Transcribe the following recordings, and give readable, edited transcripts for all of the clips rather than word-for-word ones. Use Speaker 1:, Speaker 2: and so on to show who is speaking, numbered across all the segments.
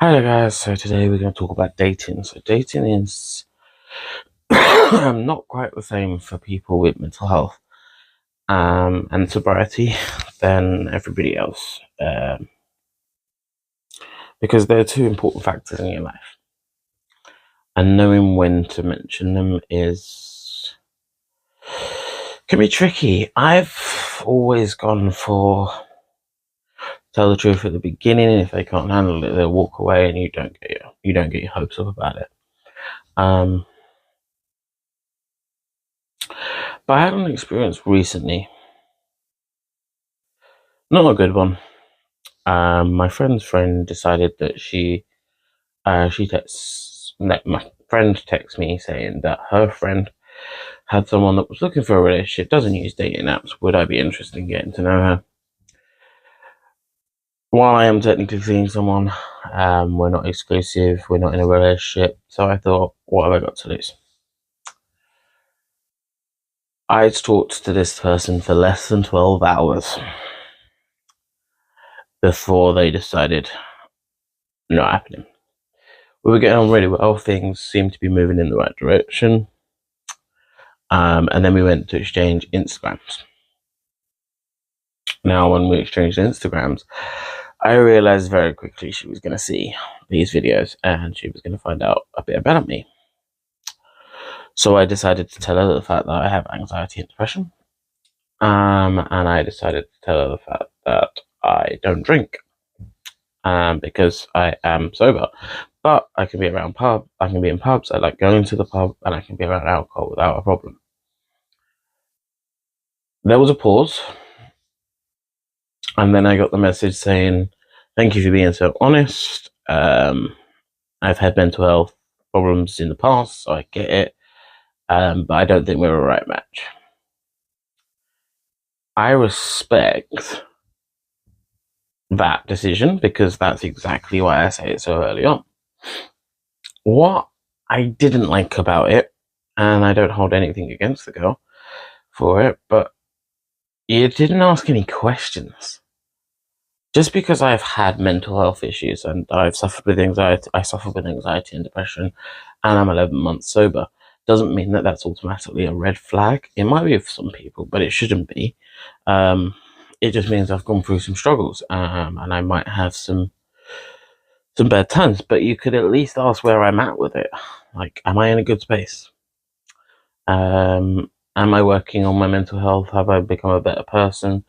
Speaker 1: Hi there, guys. So today we're going to talk about dating. So dating is not quite the same for people with mental health and sobriety than everybody else, because they're two important factors in your life, and knowing when to mention them is can be tricky. I've always gone for tell the truth at the beginning, and if they can't handle it, they'll walk away, and you don't get your hopes up about it. But I had an experience recently, not a good one. My friend's friend decided that my friend texted me saying that her friend had someone that was looking for a relationship, doesn't use dating apps. Would I be interested in getting to know her? While I am technically seeing someone, we're not exclusive, we're not in a relationship. So I thought, what have I got to lose? I'd talked to this person for less than 12 hours before they decided not happening. We were getting on really well, things seemed to be moving in the right direction. And then we went to exchange Instagrams. Now, when we exchanged Instagrams, I realized very quickly she was going to see these videos and she was going to find out a bit about me. So I decided to tell her the fact that I have anxiety and depression. And I decided to tell her the fact that I don't drink because I am sober. But I can be in pubs, I like going to the pub, and I can be around alcohol without a problem. There was a pause, and then I got the message saying, "Thank you for being so honest. I've had mental health problems in the past, so I get it, but I don't think we're a right match." I respect that decision because that's exactly why I say it so early on. What I didn't like about it, and I don't hold anything against the girl for it, but you didn't ask any questions. Just because I've had mental health issues and I've suffered with anxiety, I suffer with anxiety and depression, and I'm 11 months sober, doesn't mean that that's automatically a red flag. It might be for some people, but it shouldn't be. It just means I've gone through some struggles, and I might have some bad times. But you could at least ask where I'm at with it. Like, am I in a good space? Am I working on my mental health? Have I become a better person?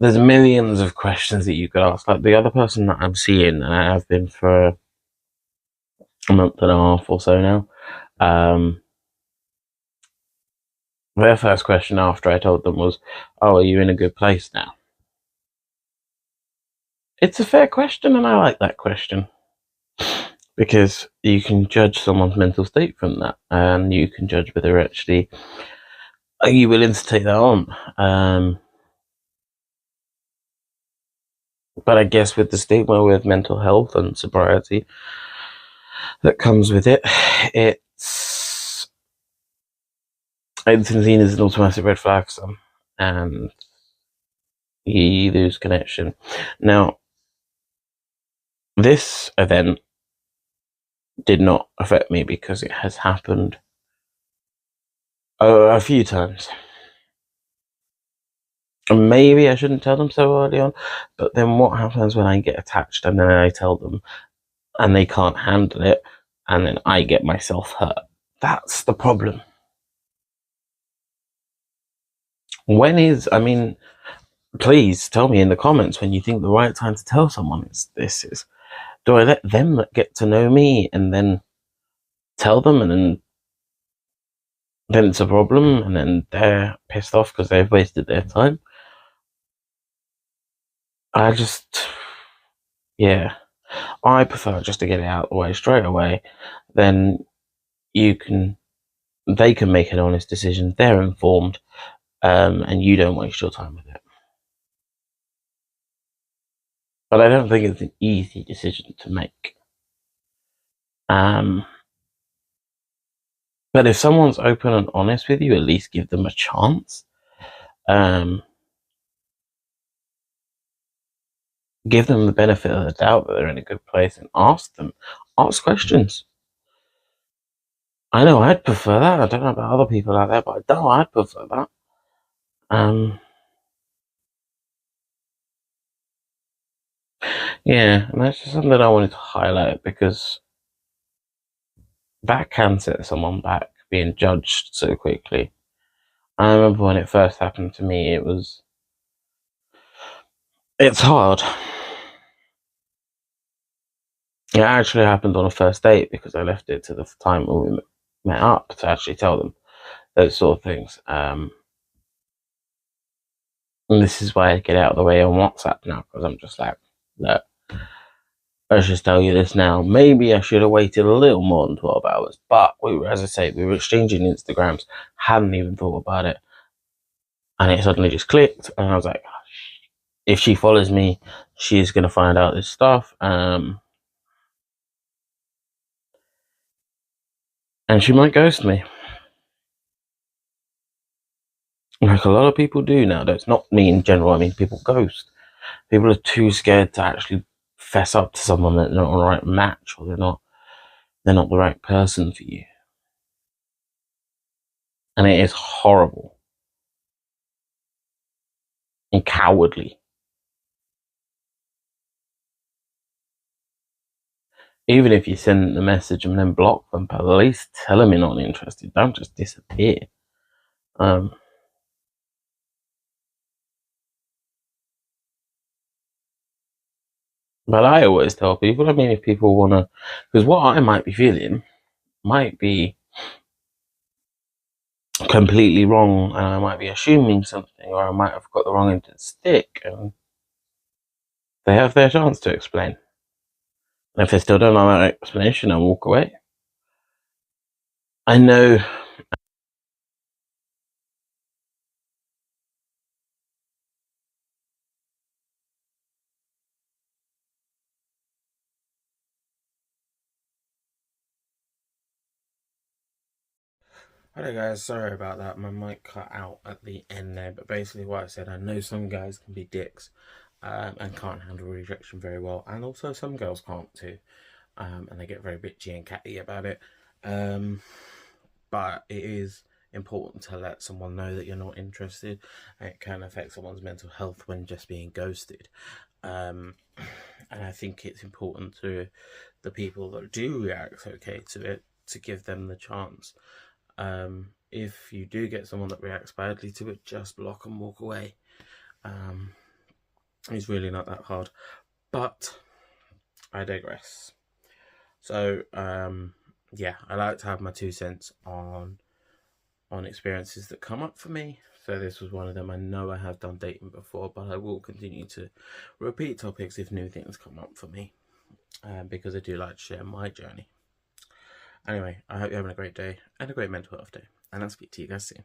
Speaker 1: There's millions of questions that you could ask. Like the other person that I'm seeing, and I have been for a month and a half or so now, their first question after I told them was, "Oh, are you in a good place now?" It's a fair question, and I like that question because you can judge someone's mental state from that, and you can judge whether actually are you willing to take that on. But I guess with the stigma with mental health and sobriety that comes with it, it's seen as an automatic red flag for some, and you lose connection. Now, this event did not affect me because it has happened a few times. And maybe I shouldn't tell them so early on, but then what happens when I get attached and then I tell them and they can't handle it and then I get myself hurt? That's the problem. Please tell me in the comments when you think the right time to tell someone is. Do I let them get to know me and then tell them, and then it's a problem, and then they're pissed off because they've wasted their time? I prefer just to get it out of the way straight away. Then they can make an honest decision. They're informed, and you don't waste your time with it. But I don't think it's an easy decision to make. But if someone's open and honest with you, at least give them a chance. give them the benefit of the doubt that they're in a good place and ask questions. I know I'd prefer that. I don't know about other people out there, but I know I'd prefer that. Yeah, and that's just something I wanted to highlight because that can set someone back being judged so quickly. I remember when it first happened to me, it's hard. It actually happened on a first date because I left it to the time when we met up to actually tell them those sort of things. And this is why I get out of the way on WhatsApp now because I'm just like, look, let's just tell you this now. Maybe I should have waited a little more than 12 hours, but as I say, we were exchanging Instagrams, hadn't even thought about it, and it suddenly just clicked, and I was like, if she follows me, she's going to find out this stuff. And she might ghost me. Like a lot of people do now. That's not me in general. I mean, people ghost. People are too scared to actually fess up to someone that they're not the right match or they're not the right person for you. And it is horrible and cowardly. Even if you send the message and then block them, but at least tell them you're not interested. Don't just disappear. But I always tell people, I mean, if people want to, because what I might be feeling might be completely wrong, and I might be assuming something, or I might have got the wrong end of the stick, and they have their chance to explain. And if they still don't like that explanation, I'll walk away. I know. Hello guys, sorry about that. My mic cut out at the end there, but basically what I said, I know some guys can be dicks and can't handle rejection very well, and also some girls can't too, and they get very bitchy and catty about it. But it is important to let someone know that you're not interested, and it can affect someone's mental health when just being ghosted. And I think it's important to the people that do react okay to it to give them the chance. If you do get someone that reacts badly to it, just block and walk away. It's really not that hard, but I digress. So, yeah, I like to have my 2 cents on experiences that come up for me. So this was one of them. I know I have done dating before, but I will continue to repeat topics if new things come up for me, because I do like to share my journey. Anyway, I hope you're having a great day and a great mental health day, and I'll speak to you guys soon.